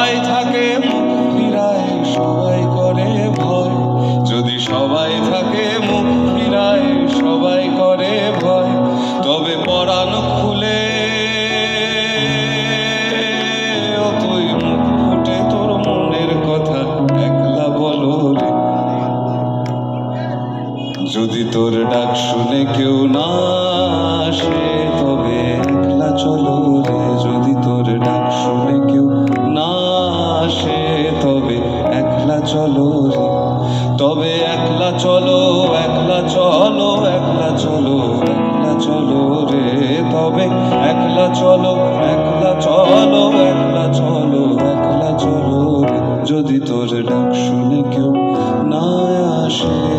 সবাই থাকে মুখ ফিরায় সবাই করে ভয়, যদি সবাই থাকে মুখ ফিরায় সবাই করে ভয়, তবে পরাণ খুলে তুই মুখ ফুটে তোর মনের কথা একলা বলো রে। যদি তোর ডাক শুনে কেউ না আসে তবে একলা চলো রে, যদি তোর ডাক শুনে কেউ না আসে তবে একলা চলো রে, তবে একলা চলো একলা চলো একলা চলো একলা চলো রে, তবে একলা চলো একলা চলো একলা চলো একলা চলো রে, যদি তোর ডাক শুনে কেউ না আসে।